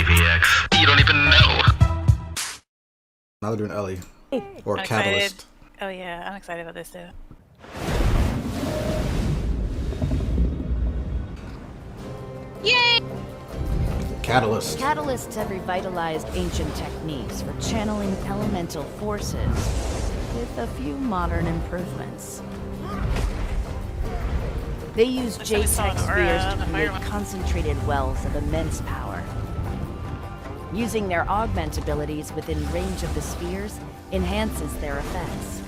PvX. You don't even know. Now they're doing Ellie. Or I'm Catalyst. excited. Oh yeah, I'm excited about this too. Yay! Catalyst. Catalysts have revitalized ancient techniques for channeling elemental forces, with a few modern improvements. They use Looks like we saw J-Tech an aura spheres on to the create fire one. concentrated wells of immense power. Using their augment abilities within range of the spheres enhances their effects.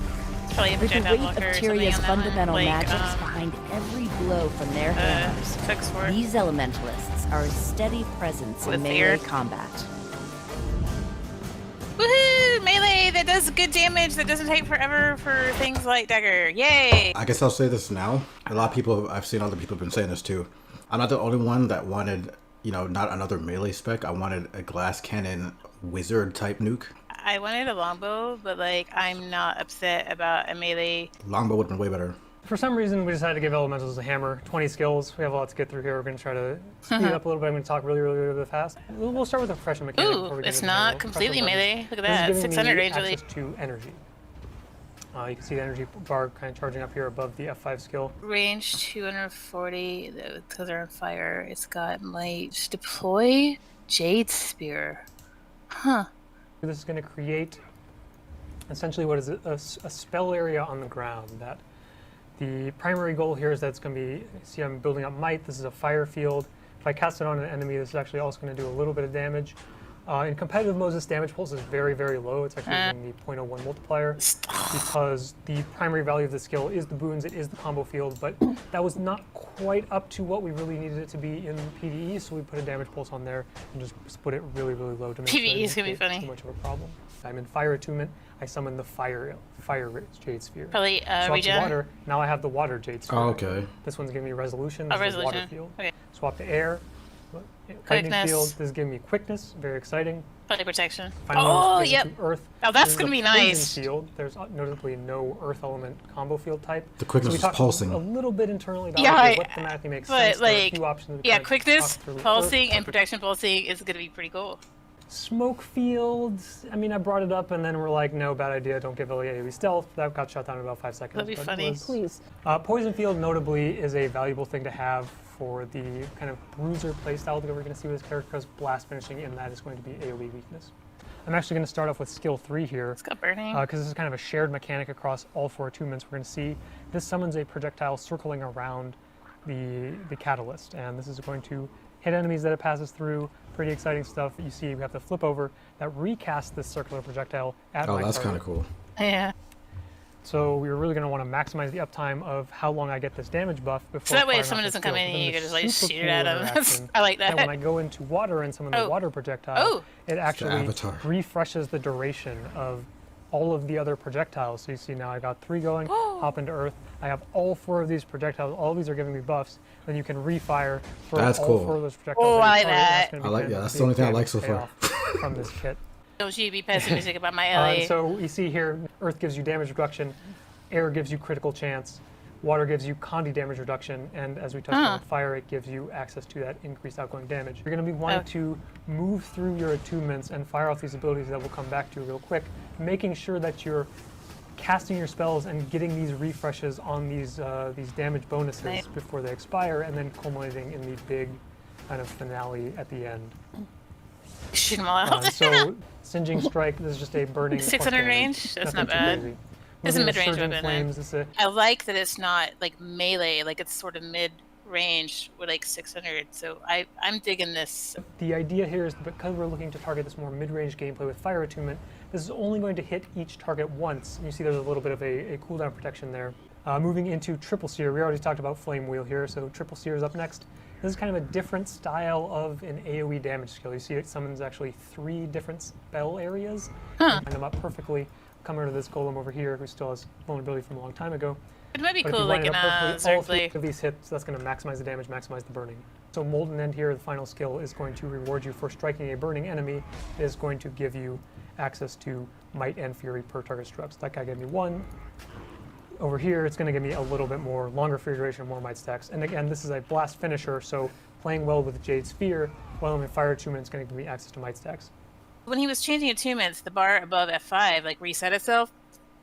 It's probably a With the projectile weight blocker or of something Tyria's on that one. fundamental Like, magics behind every blow from their hammers, Fix for it. these elementalists are a steady presence With in melee fear. combat. Woohoo! Melee that does good damage that doesn't take forever for things like dagger. Yay! I guess I'll say this now. A lot of people, I've seen other people have been saying this too. I'm not the only one that wanted, not another melee spec. I wanted a glass cannon wizard type nuke. I wanted a longbow, but like I'm not upset about a melee. Longbow would have been way better. For some reason, we decided to give Elementals a hammer. 20 skills. We have a lot to get through here. We're going to try to speed up a little bit. I'm going to talk really fast. We'll start with a refreshing mechanic before Ooh, we get it's into not the completely refreshing buttons. melee. Look at This is that, giving 600 me range relief. access to energy. You can see the energy bar kind of charging up here above the F5 skill. Range 240, because they're on fire. It's got might deploy Jade Spear. Huh. This is going to create essentially what is a spell area on the ground. That the primary goal here is that it's going to be, see I'm building up might, this is a fire field. If I cast it on an enemy, this is actually also going to do a little bit of damage. In competitive modes, this damage pulse is very low. It's actually using the 0.01 multiplier because the primary value of the skill is the boons, it is the combo field, but that was not quite up to what we really needed it to be in PvE, so we put a damage pulse on there and just put it really low to make PvE sure is gonna be it's funny. too much of a problem. I'm in Fire Attunement. I summon the Fire Jade Sphere. Probably Swap to regen. water. Now I have the Water Jade Sphere. Oh, okay. This one's giving me Resolution. Oh, This is Water resolution. Field. Okay. Swap to Air. Lightning Quickness. Field. This is giving me Quickness. Very exciting. Probably protection. Finally, Oh, let's get yep. into Earth. Oh, that's This is gonna a be poison nice. Field. There's noticeably no Earth element combo field type. The quickness so we is talked pulsing. a little bit internally about Yeah, okay, what thematically makes sense. but There are a like, few options we yeah, kinda quickness, talked through. pulsing, Earth, and protection pulsing is gonna be pretty cool. Smoke fields. I mean, I brought it up and then we're like, no, bad idea. Don't give Ellie AoE stealth. That got shut down in about 5 seconds. That'd be but funny. Please. Poison field, notably, is a valuable thing to have for the kind of bruiser playstyle that we're going to see with this character, because blast finishing in that is going to be AoE weakness. I'm actually going to start off with skill 3 here. It's got burning. Because this is kind of a shared mechanic across all 4 attunements. We're going to see this summons a projectile circling around the catalyst, and this is going to hit enemies that it passes through. Pretty exciting stuff. You see we have the flip over that recasts this circular projectile at Oh, my that's target. kind of cool. Yeah. So we're really going to want to maximize the uptime of how long I get this damage buff before. So that way if firing someone off doesn't this come skill. in, But then you the can just like super shoot at cool them. interaction I like that when I that. go into water and summon the Oh. water projectile, Oh. it actually avatar. refreshes the duration of all of the other projectiles. So you see now I got 3 going, hop into Earth. I have all 4 of these projectiles. All of these are giving me buffs. Then you can refire for That's all cool. 4 of those projectiles. Oh, that I you like target, and that. that's gonna I like- be yeah, that's the the only thing I big like so far. payoff from this kit. Don't you be pessimistic about my Ellie. So you see here, Earth gives you damage reduction, Air gives you critical chance, Water gives you Condi damage reduction, and as we touched on with Fire, it gives you access to that increased outgoing damage. You're going to be wanting to move through your attunements and fire off these abilities that we'll come back to real quick, making sure that you're casting your spells and getting these refreshes on these damage bonuses Right. before they expire, and then culminating in the big kind of finale at the end. Shoot them all out. So, Sinjing Strike, this is just a burning. 600 plus damage. range? That's Nothing not too bad. crazy. It's a Moving to mid-range Surging weapon, Flames, it's a, I like that it's not like melee, like it's sort of mid-range with like 600. So I'm digging this. the idea here is that because we're looking to target this more mid-range gameplay with Fire Attunement, this is only going to hit each target once. And you see there's a little bit of a cooldown protection there. Moving into Triple Seer, we already talked about Flame Wheel here, so Triple Seer is up next. This is kind of a different style of an AoE damage skill. You see it summons actually 3 different spell areas. Line them up perfectly. Come over to this golem over here, who still has vulnerability from a long time ago. It might be But if cool, you line like it in up a perfectly, all 3 Zergly. of these hits, that's going to maximize the damage, maximize the burning. So Molten End here, the final skill, is going to reward you for striking a burning enemy. It is going to give you access to Might and Fury per target struck. So that guy gave me 1. Over here, it's going to give me a little bit more, longer Fury duration, more Might stacks. And again, this is a blast finisher, so playing well with Jade Sphere, while in Fire attunement, it's going to give me access to Might stacks. When he was changing attunements, the bar above F5 like reset itself.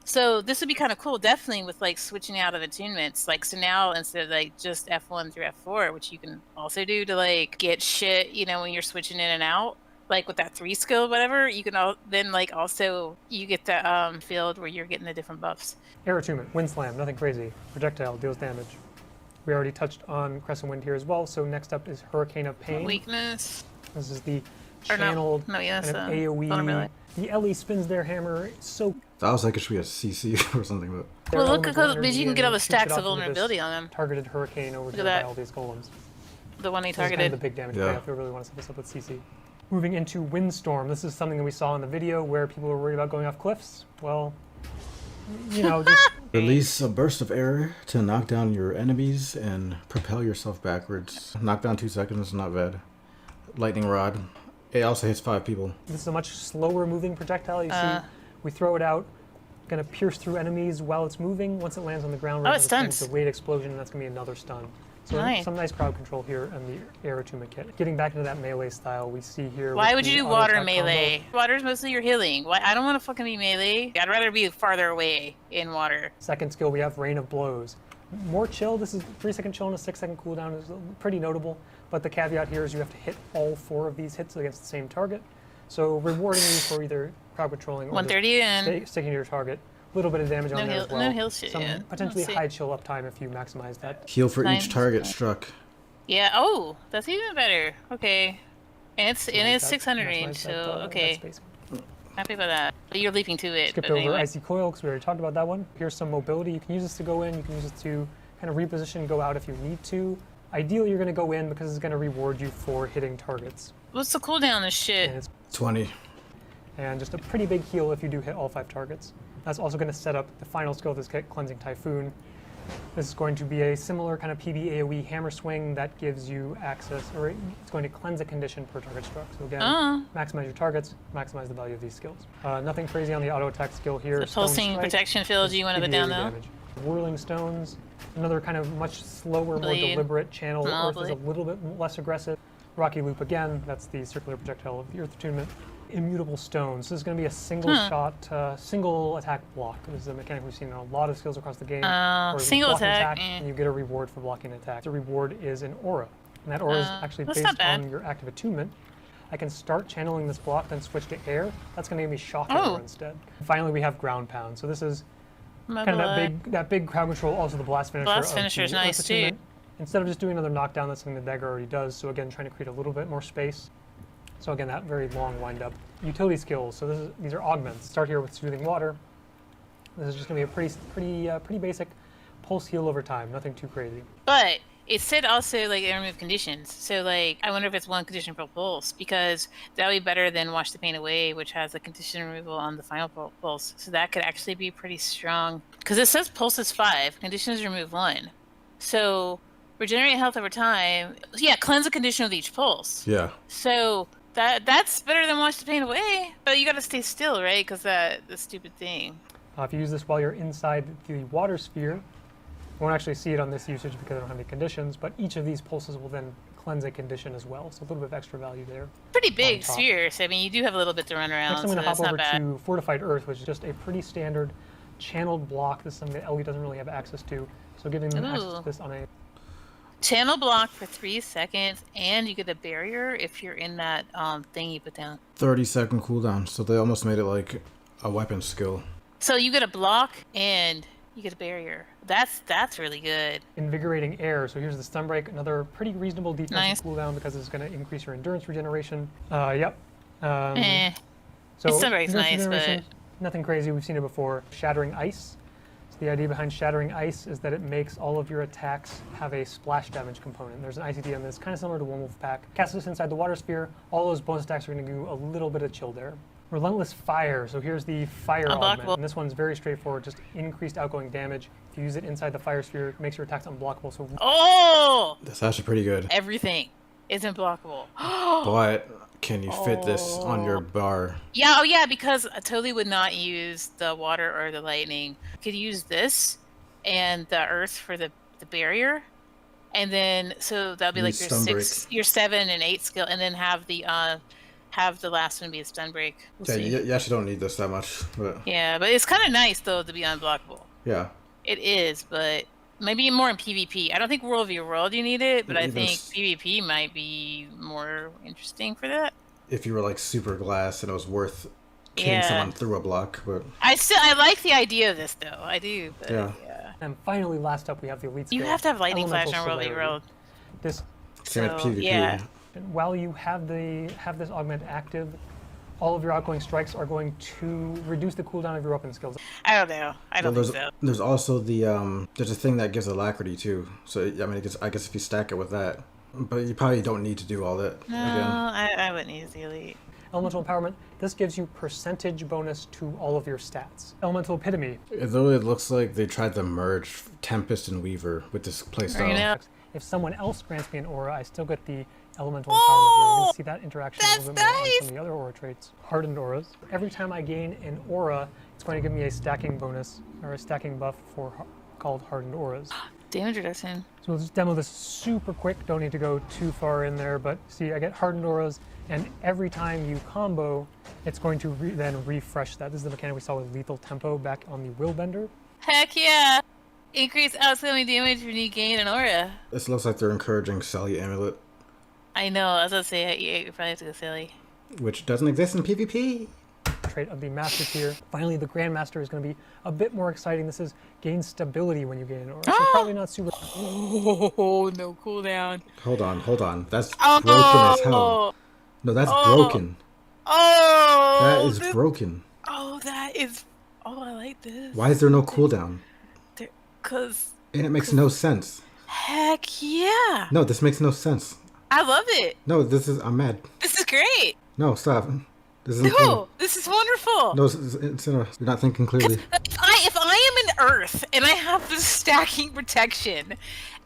So this would be kind of cool, definitely, with like switching out of attunements. Like, so now instead of like just F1 through F4, which you can also do to like get shit, you know, when you're switching in and out, like with that 3 skill, whatever, you can then like also you get the field where you're getting the different buffs. Air attunement, Wind Slam, nothing crazy. Projectile deals damage. We already touched on Crescent Wind here as well. So next up is Hurricane of Pain. Weakness. This is the Or channeled no, yeah, kind of that's AoE. vulnerability. The Ellie spins their hammer so. I was like, it should be a CC or something, but Well, look, elemental because you energy can get all and the shoots it stacks off of into this vulnerability on them. Targeted hurricane over Look here at by that. all these golems. The one he This is kind targeted. of the big damage Yeah. payoff. We really want to set this up with CC. Moving into Windstorm. This is something that we saw in the video where people were worried about going off cliffs. Well, you know, just release a burst of air to knock down your enemies and propel yourself backwards. Knock down 2 seconds, not bad. Lightning Rod. It also hits 5 people. this is a much slower moving projectile. You see, we throw it out, gonna pierce through enemies while it's moving. Once it lands on the ground, Oh, we're it stuns. the weight explosion, and that's gonna be another stun. So Nice. some nice crowd control here in the air attunement kit. Getting back into that melee style, we see here. Why with would the you do auto water attack combo. melee? Water's mostly your healing. Why? I don't want to fucking be melee. I'd rather be farther away in water. Second skill, we have Rain of Blows. More chill. This is 3-second chill and a 6-second cooldown is pretty notable. But the caveat here is you have to hit all 4 of these hits against the same target. So rewarding you for either crowd controlling or just 130 and sticking to your target. A little bit of damage on No there heal- as well. no heal shit, Some yeah. potentially Let's see. high chill uptime if you maximize that. Heal for Nice. each target struck. yeah. Oh, that's even better. Okay, and it's Maximize 600 that- range. maximize So that okay, space. happy about that. But you're leaping to it. Skipped but over anyway. Icy Coil because we already talked about that one. Here's some mobility. You can use this to go in. You can use it to kind of reposition, go out if you need to. Ideally, you're going to go in because it's going to reward you for hitting targets. What's the cooldown on this shit? And it's 20. and just a pretty big heal if you do hit all 5 targets. That's also going to set up the final skill of this kit, Cleansing Typhoon. This is going to be a similar kind of PB AoE hammer swing that gives you access, or it's going to cleanse a condition per target struck. So again, maximize your targets, maximize the value of these skills. Nothing crazy on the auto attack skill here. The Stone pulsing Strike, protection field. You want to PB put down AoE though? damage. Whirling Stones, another kind of much slower, Bleed. more deliberate channel. Small Earth is a bleed. little bit less aggressive. Rocky Loop again, that's the circular projectile of the Earth attunement. Immutable Stones. This is going to be a single shot, single attack block. This is a mechanic we've seen in a lot of skills across the game. where you Single block an attack, and you get a reward for blocking an attack. The reward is an aura, and that aura is actually that's based not bad. on your active attunement. I can start channeling this block, then switch to air. That's going to give me shock Oh. aura instead. And finally, we have Ground Pound. So this is My kind of blood. that big crowd control, also the blast finisher. Blast of finisher is the Earth nice, too. attunement. Instead of just doing another knockdown, that's something the dagger already does. So again, trying to create a little bit more space. So again, that very long wind up. Utility skills. So these are augments. Start here with Soothing Water. This is just gonna be a pretty basic pulse heal over time. Nothing too crazy. But it said also like it remove conditions. So like I wonder if it's one condition per pulse because that would be better than Wash the Pain Away, which has a condition removal on the final pulse. So that could actually be pretty strong. Because it says pulse is 5, conditions remove 1. So regenerate health over time. Yeah, cleanse a condition with each pulse. Yeah. So that's better than Wash the Pain Away. But you gotta stay still, right? Because the stupid thing. If you use this while you're inside the water sphere, you won't actually see it on this usage because I don't have any conditions, but each of these pulses will then cleanse a condition as well. So a little bit of extra value there. Pretty big top. sphere. So I mean, you do have a little bit to run around. Next, I'm so going to hop that's not over bad. to Fortified Earth, which is just a pretty standard channeled block. This is something that Ellie doesn't really have access to. So giving them access Ooh. to this on a Channel block for 3 seconds, and you get a barrier if you're in that thing you put down. 30-second cooldown. So they almost made it like a weapon skill. So you get a block and you get a barrier. That's really good. invigorating air. So here's the stun break, another pretty reasonable defensive Nice. cooldown because it's going to increase your endurance regeneration. Yep. Eh. So Stun break's endurance nice, regeneration, nothing crazy. We've seen it before. Shattering ice. So the idea behind shattering ice is that it makes all of your attacks have a splash damage component. There's an ICD on this, kind of similar to One Wolf Pack. Cast this inside the water sphere. All those bonus attacks are going to do a little bit of chill there. Relentless Fire. So here's the fire augment. Unblockable. And this one's very straightforward, just increased outgoing damage. If you use it inside the fire sphere, it makes your attacks unblockable. So Oh! That's actually pretty good. Everything isn't blockable. But can you fit this on your bar? Yeah, oh yeah, because I totally would not use the water or the lightning. Could use this and the earth for the barrier. And then so that'll be You like need your stun 6, your 7 and 8 skill, and then have the last one be a stun break. We'll Yeah, see. you actually don't need this that much, but Yeah, but it's kind of nice though to be unblockable. yeah. It is, but maybe more in PvP. I don't think World v World you need it, but I Even think s- PvP might be more interesting for that. If you were like super glass and it was worth killing Yeah. someone through a block, but I like the idea of this though. I do, but Yeah. yeah. And finally, last up, we have the elite skill. You have to have lightning flash Elemental on World v Celerity. World. This, same with PvP. yeah. while you have this augment active, all of your outgoing strikes are going to reduce the cooldown of your weapon skills. I don't know. I don't Well, think so. there's also the there's a thing that gives alacrity too. So I mean, I guess if you stack it with that, but you probably don't need to do all that No, again. I wouldn't use the elite. Elemental Empowerment, this gives you percentage bonus to all of your stats. Elemental Epitome, Though it looks like they tried to merge Tempest and Weaver with this playstyle. You know? if someone else grants me an aura, I still get the Elemental Empowerment here. We'll see that interaction a little bit more on nice! some of the other aura traits. Hardened auras. Every time I gain an aura, it's going to give me a stacking bonus, or a stacking buff called Hardened Auras. Damage reduction. So we'll just demo this super quick, don't need to go too far in there, but see, I get Hardened Auras, and every time you combo, it's going to then refresh that. This is the mechanic we saw with Lethal Tempo back on the Willbender. Heck yeah! Increase outgoing damage when you gain an aura. This looks like they're encouraging Selly Amulet, I know. I was gonna say you probably have to go silly. which doesn't exist in PvP. Trait of the Master Tier. Finally, the Grandmaster is going to be a bit more exciting. This is gain stability when you gain an aura. So probably not super. Oh no cooldown. Hold on. That's Oh. broken as hell. No, that's broken. Oh. That is this- broken. Oh, that is. Oh, I like this. Why is there no cooldown? Cause And it makes no sense. heck yeah, No, this makes no sense. I love it. No, I'm mad. This is great. No, stop. This isn't No, this is wonderful. No, Incinera. You're not thinking clearly. If I am an Earth and I have this stacking protection,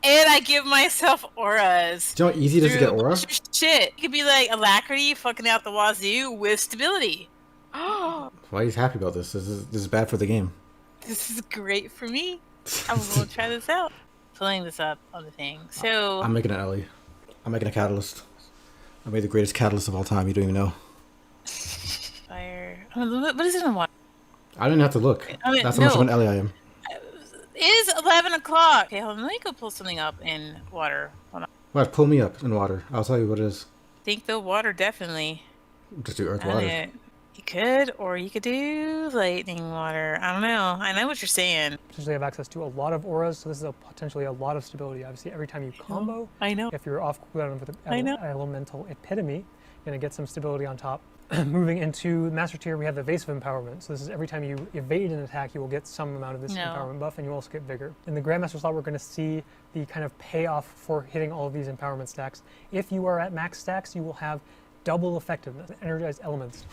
and I give myself auras. Do you know how easy it is to get through aura? Shit, it could be like alacrity, fucking out the wazoo with stability. Oh, Why are you happy about this? This is bad for the game. this is great for me. I'm gonna try this out. Pulling this up on the thing. So I'm making an Ellie. I'm making a catalyst. I made the greatest catalyst of all time. You don't even know. fire. What is it in water? I didn't have to look. I mean, That's how much of no. an Ellie I am. It is 11 o'clock. Okay, hold on. Let me go pull something up in water. Hold on. What? Pull me up in water. I'll tell you what it is. Think the water definitely. Just do earth I water. mean, you could, or you could do lightning water. I don't know. I know what you're saying. Potentially have access to a lot of auras, so this is potentially a lot of stability. Obviously, every time you combo, I know. if you're off cooldown with I know. Elemental Epitome, you're going to get some stability on top. Moving into Master Tier, we have Evasive Empowerment. So this is every time you evade an attack, you will get some amount of this No. empowerment buff, and you also get Vigor. In the Grandmaster slot, we're going to see the kind of payoff for hitting all of these empowerment stacks. If you are at max stacks, you will have double effectiveness, energized elements.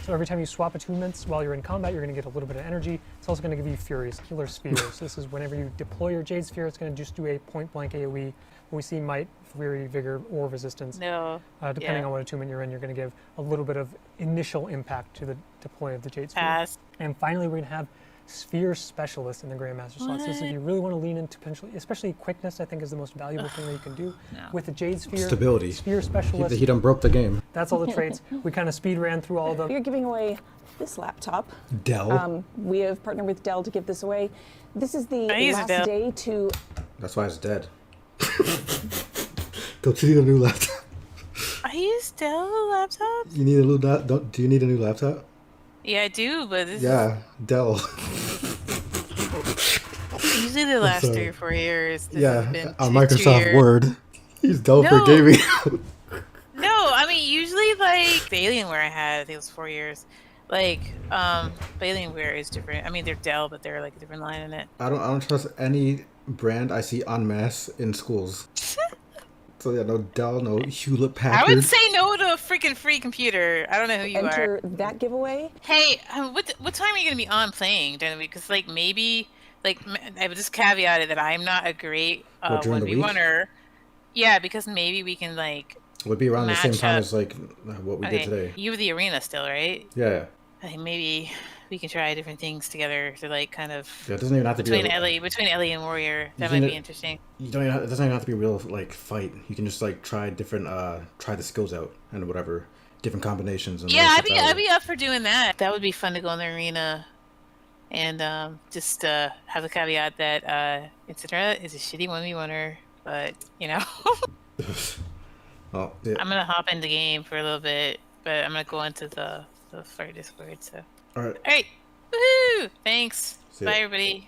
So every time you swap attunements while you're in combat, you're going to get a little bit of energy. It's also going to give you Furious Healer Spheres. So this is whenever you deploy your Jade Sphere, it's going to just do a point-blank AoE. What we see Might, Fury, Vigor, or Resistance. No. Depending Yeah. on what attunement you're in, you're going to give a little bit of initial impact to the deploy of the Jade Sphere. Pass. And finally, we're going to have Sphere Specialist in the Grandmaster slot. So this is if you really want to lean into potentially, especially quickness, I think is the most valuable thing that you can do. No. With the Jade Sphere, Stability. Sphere Specialist, He done broke the game. that's all the traits. We kind of speed ran through all of them. We are giving away this laptop. Dell. We have partnered with Dell to give this away. This is the I use last Dell. day to That's why it's dead. Don't you need a new laptop? I use Dell laptops? You need a new laptop? Do you need a new laptop? Yeah, I do, but this Yeah, Dell. is usually the last sorry. 3 or 4 years. This has Yeah, been on 2 Microsoft years. Word. Use Dell for No. gaming. No, I mean usually like the Alienware I had, I think it was 4 years. Like, Alienware is different. I mean they're Dell, but they're like a different line in it. I don't trust any brand I see en masse in schools. So yeah, no Dell, no Hewlett I Packard. would say no to a freaking free computer. I don't know who you are. enter that giveaway. Hey, what time are you gonna be on playing, during the week? Because like maybe I would just caveat that I'm not a great What, during the week? 1v1er. Yeah, because maybe we can like. Would be around the same match time up. as like what we did today. You have the arena still, right? Yeah. I think maybe we can try different things together to like kind of Yeah, it doesn't even have to be between Ellie and Warrior. That You might can- be interesting. You don't. It doesn't even have to be a real like fight. You can just like try different. Try the skills out and whatever different combinations. And Yeah, learn I'd stuff be that I'd way. be up for doing that. That would be fun to go in the arena, and just have the caveat that Incinera is a shitty 1v1er, but you know. Oh, yeah. I'm gonna hop in the game for a little bit, but I'm gonna go into the Fire Discord. So, All right. all right, woohoo! Thanks. See ya. Bye, everybody.